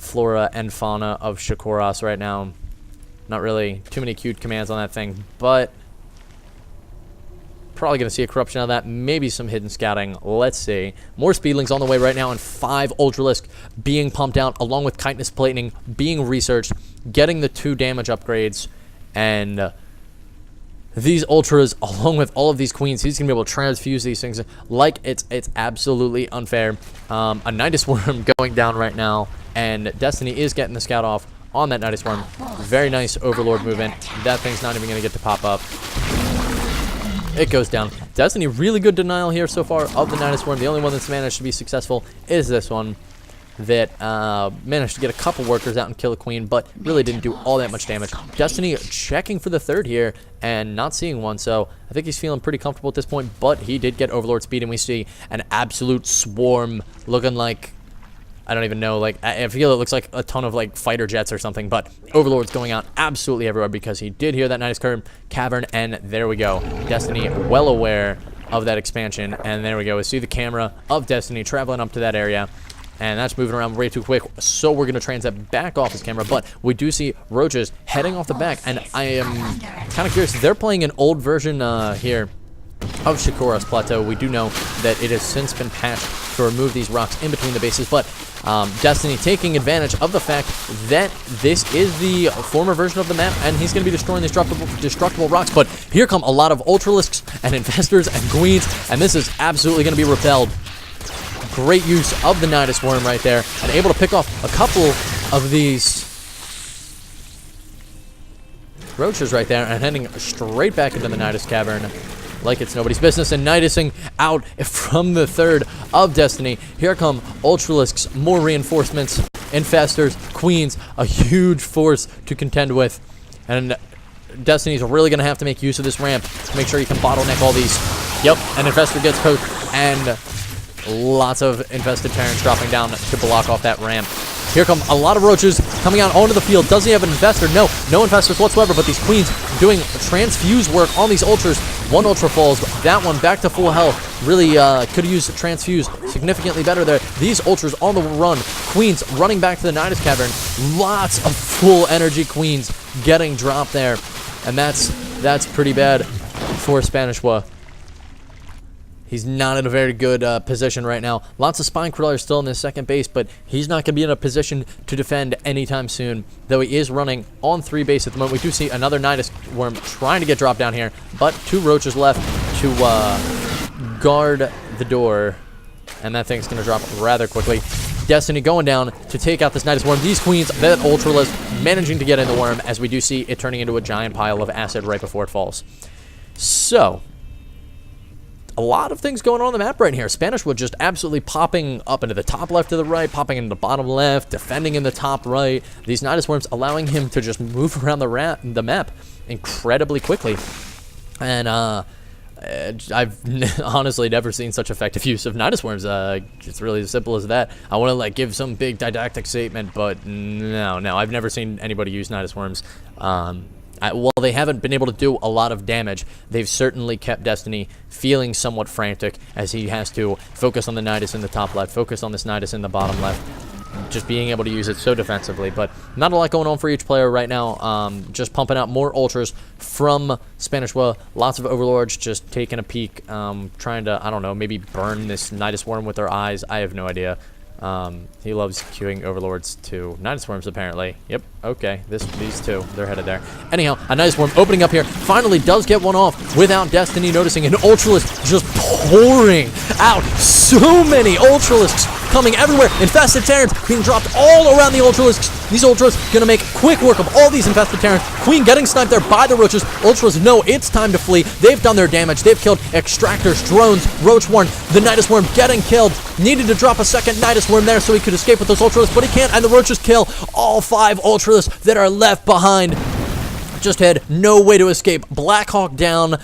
flora and fauna of Shakuras right now. Not really too many cute commands on that thing, but probably going to see a corruption out of that. Maybe some hidden scouting. Let's see. More speedlings on the way right now, and 5 Ultralisk being pumped out, along with chitinous plating being researched, getting the 2 damage upgrades, and these Ultras, along with all of these Queens, he's going to be able to transfuse these things like it's absolutely unfair. A Nidus Worm going down right now, and Destiny is getting the scout off on that Nidus Worm. Very nice Overlord movement. That thing's not even going to get to pop up. It goes down. Destiny, really good denial here so far of the Nidus Worm. The only one that's managed to be successful is this one that managed to get a couple workers out and kill a Queen, but really didn't do all that much damage. Destiny checking for the 3rd here and not seeing one, so I think he's feeling pretty comfortable at this point, but he did get Overlord speed, and we see an absolute swarm looking like, I don't even know, like, I feel it looks like a ton of, like, fighter jets or something, but Overlord's going out absolutely everywhere because he did hear that Nidus Cavern, and there we go. Destiny well aware of that expansion, and there we go. We see the camera of Destiny traveling up to that area, and that's moving around way too quick, so we're going to transit back off his camera, but we do see roaches heading off the back, and I am kind of curious. They're playing an old version here of Shakuras Plateau. We do know that it has since been patched to remove these rocks in between the bases, but Destiny taking advantage of the fact that this is the former version of the map, and he's going to be destroying these destructible rocks. But here come a lot of Ultralisks and Infestors and Queens, and this is absolutely going to be repelled. Great use of the Nidus Worm right there, and able to pick off a couple of these roaches right there, and heading straight back into the Nidus Cavern like it's nobody's business, and Nidusing out from the 3rd of Destiny. Here come Ultralisks, more reinforcements, Infestors, Queens, a huge force to contend with, and Destiny's really going to have to make use of this ramp to make sure he can bottleneck all these. Yep, an Infestor gets poked, and lots of infested Terrans dropping down to block off that ramp. Here come a lot of roaches coming out onto the field. Does he have an Infestor? No Infestors whatsoever, but these Queens doing transfuse work on these Ultras. 1 Ultra falls, that one back to full health. Really could have used transfuse significantly better there. These Ultras on the run. Queens running back to the Nidus Cavern. Lots of full energy Queens getting dropped there, and that's pretty bad for Spanishwa. He's not in a very good position right now. Lots of Spine Crawlers still in his 2nd base, but he's not going to be in a position to defend anytime soon, though he is running on 3 base at the moment. We do see another Nidus Worm trying to get dropped down here, but 2 roaches left to guard the door, and that thing's going to drop rather quickly. Destiny going down to take out this Nidus Worm. These Queens, that Ultralisk, managing to get in the worm, as we do see it turning into a giant pile of acid right before it falls. So a lot of things going on the map right here. Spanishwa just absolutely popping up into the top left to the right, popping into the bottom left, defending in the top right. These Nidus Worms allowing him to just move around the map incredibly quickly. And I've honestly never seen such effective use of Nidus Worms. It's really as simple as that. I want to like give some big didactic statement, but no, I've never seen anybody use Nidus Worms. While they haven't been able to do a lot of damage, they've certainly kept Destiny feeling somewhat frantic as he has to focus on the Nidus in the top left, focus on this Nidus in the bottom left, just being able to use it so defensively. But not a lot going on for each player right now. Just pumping out more Ultras from Spanishwa. Lots of Overlords just taking a peek, trying to, I don't know, maybe burn this Nidus Worm with their eyes. I have no idea. He loves queuing Overlords to Nidus Worms, apparently. Yep, okay, these 2, they're headed there. Anyhow, a Nidus Worm opening up here, finally does get one off without Destiny noticing. An Ultralisk just pouring out. So many Ultralisks coming everywhere. Infested Terrans being dropped all around the Ultralisks. These Ultras gonna make quick work of all these infested Terrans. Queen getting sniped there by the roaches. Ultras know it's time to flee. They've done their damage. They've killed extractors, drones, roach worm. The Nidus Worm getting killed. Needed to drop a second Nidus Worm there so he could escape with those Ultralisks, but he can't, and the roaches kill all 5 Ultralisks that are left behind. Just had no way to escape. Blackhawk down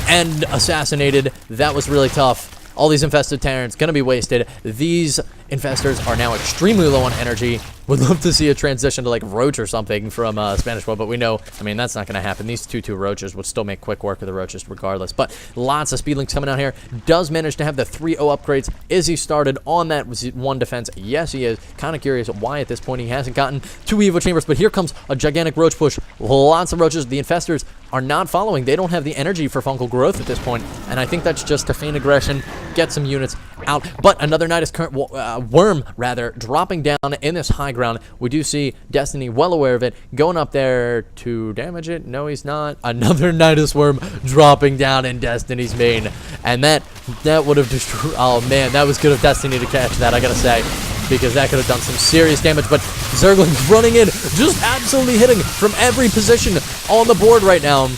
and assassinated. That was really tough. All these infested Terrans gonna be wasted. These infestors are now extremely low on energy. Would love to see a transition to like Roach or something from Spanishwa, but we know, I mean, that's not going to happen. These 2/2 Roaches would still make quick work of the Roaches regardless. But lots of Speedlings coming out here. Does manage to have the 3-0 upgrades. Is he started on that 1 defense? Yes, he is. Kind of curious why at this point he hasn't gotten 2 Evo Chambers, but here comes a gigantic Roach push. Lots of Roaches. The Infestors are not following. They don't have the energy for fungal growth at this point, and I think that's just to feign aggression, get some units out. But another Nidus Worm, rather, dropping down in this high ground. We do see Destiny well aware of it, going up there to damage it. No, he's not. Another Nidus Worm dropping down in Destiny's main, and that would have destroyed. Oh man, that was good of Destiny to catch that, I gotta say, because that could have done some serious damage. But Zerglings running in, just absolutely hitting from every position on the board right now.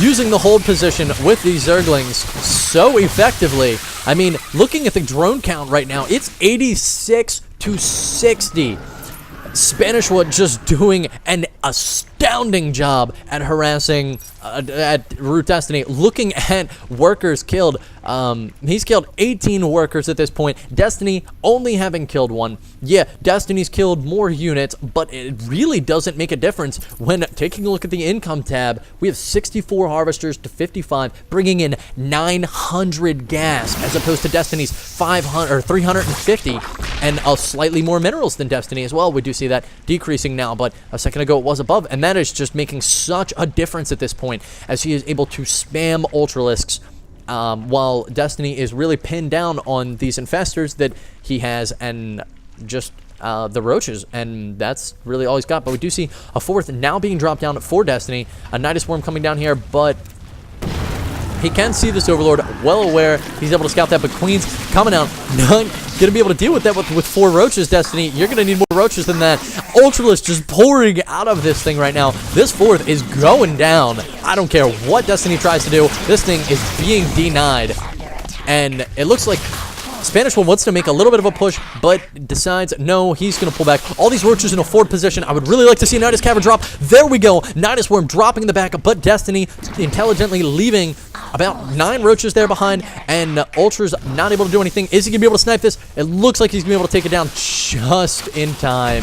Using the hold position with these Zerglings so effectively. I mean, looking at the drone count right now, it's 86 to 60. Spanishwa just doing an astounding job at harassing at ROOTdestiny. Looking at workers killed, he's killed 18 workers at this point. Destiny only having killed 1. Yeah, Destiny's killed more units, but it really doesn't make a difference when taking a look at the income tab. We have 64 harvesters to 55, bringing in 900 gas as opposed to Destiny's 500 or 350, and slightly more minerals than Destiny as well. We do see that decreasing now, but a second ago it was above, and that is just making such a difference at this point as he is able to spam Ultralisks, while Destiny is really pinned down on these Infestors that he has, and just the Roaches, and that's really all he's got. But we do see a 4th now being dropped down for Destiny, a Nidus Worm coming down here, but he can see this Overlord, well aware. He's able to scout that, but Queen's coming out. Not going to be able to deal with that with 4 Roaches, Destiny. You're going to need more Roaches than that. Ultralisk just pouring out of this thing right now. This 4th is going down. I don't care what Destiny tries to do. This thing is being denied. And it looks like Spanishwa wants to make a little bit of a push, but decides, no, he's going to pull back. All these Roaches in a forward position. I would really like to see a Nidus Cavern drop. There we go. Nidus Worm dropping in the back, but Destiny intelligently leaving about 9 Roaches there behind, and Ultra's not able to do anything. Is he going to be able to snipe this? It looks like he's going to be able to take it down just in time.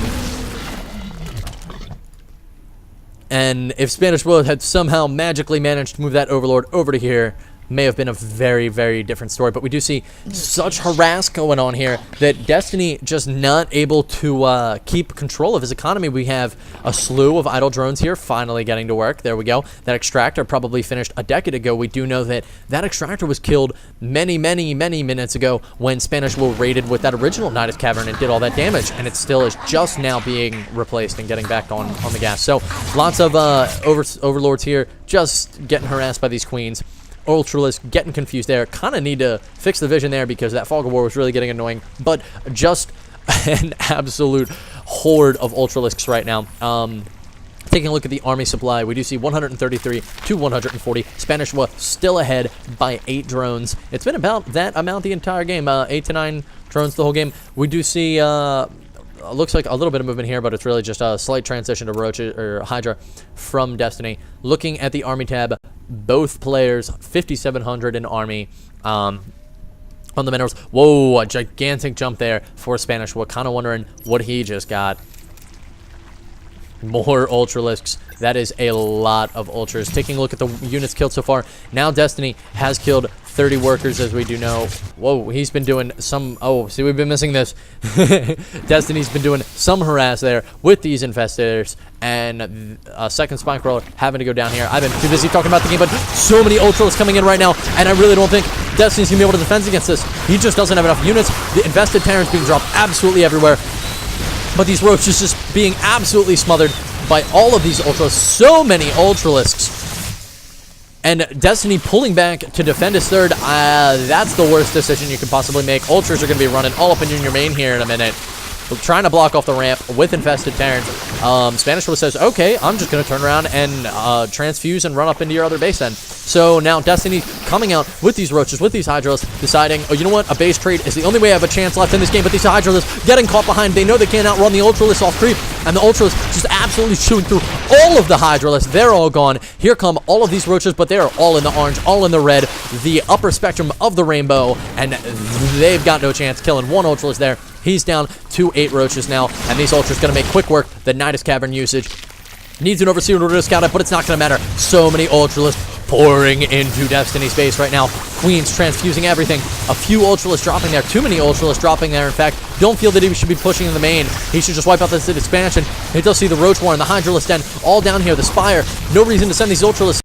And if Spanishwa had somehow magically managed to move that Overlord over to here, may have been a very, very different story. But we do see such harass going on here that Destiny just not able to keep control of his economy. We have a slew of idle drones here finally getting to work. There we go. That extractor probably finished a decade ago. We do know that that extractor was killed many, many, many minutes ago when Spanishwa raided with that original Nidus Cavern and did all that damage, and it still is just now being replaced and getting back on the gas. So lots of overlords here just getting harassed by these queens. Ultralisk getting confused there. Kind of need to fix the vision there because that Fog of War was really getting annoying. But just an absolute horde of Ultralisks right now. Taking a look at the army supply, we do see 133 to 140. Spanishwa still ahead by 8 drones. It's been about that amount the entire game. 8 to 9 drones the whole game. We do see looks like a little bit of movement here, but it's really just a slight transition to Roach or Hydra from Destiny. Looking at the army tab, both players 5,700 in army. On the minerals, whoa, a gigantic jump there for Spanishwa. Kind of wondering what he just got. More Ultralisks. That is a lot of Ultras. Taking a look at the units killed so far. Now Destiny has killed 30 workers, as we do know. Whoa, he's been doing some... Oh, see, we've been missing this. Destiny's been doing some harass there with these infestors. And a second spine crawler having to go down here. I've been too busy talking about the game, but so many Ultras coming in right now. And I really don't think Destiny's going to be able to defend against this. He just doesn't have enough units. The infested Terrans being dropped absolutely everywhere. But these Roaches just being absolutely smothered by all of these Ultras. So many Ultralisks. And Destiny pulling back to defend his third. That's the worst decision you could possibly make. Ultras are going to be running all up in your main here in a minute. Trying to block off the ramp with infested Terrans. Spanishwa says, okay, I'm just going to turn around and transfuse and run up into your other base then. So now Destiny coming out with these Roaches, with these Hydralisks, deciding, oh, you know what? A base trade is the only way I have a chance left in this game. But these Hydralisks getting caught behind. They know they can't outrun the Ultralisks off creep. And the Ultralisks just absolutely chewing through all of the Hydralisks. They're all gone. Here come all of these Roaches, but they are all in the orange, all in the red, the upper spectrum of the rainbow. And they've got no chance killing one Ultralisk there. He's down to 8 Roaches now. And these Ultras going to make quick work. The Nidus Cavern usage needs an Overseer in order to scout it, but it's not going to matter. So many Ultralisks pouring into Destiny's base right now. Queens transfusing everything. A few Ultralisks dropping there. Too many Ultralisks dropping there, in fact. Don't feel that he should be pushing in the main. He should just wipe out this expansion. He does see the Roach Warren, the Hydralisk Den, all down here. The Spire. No reason to send these Ultralisks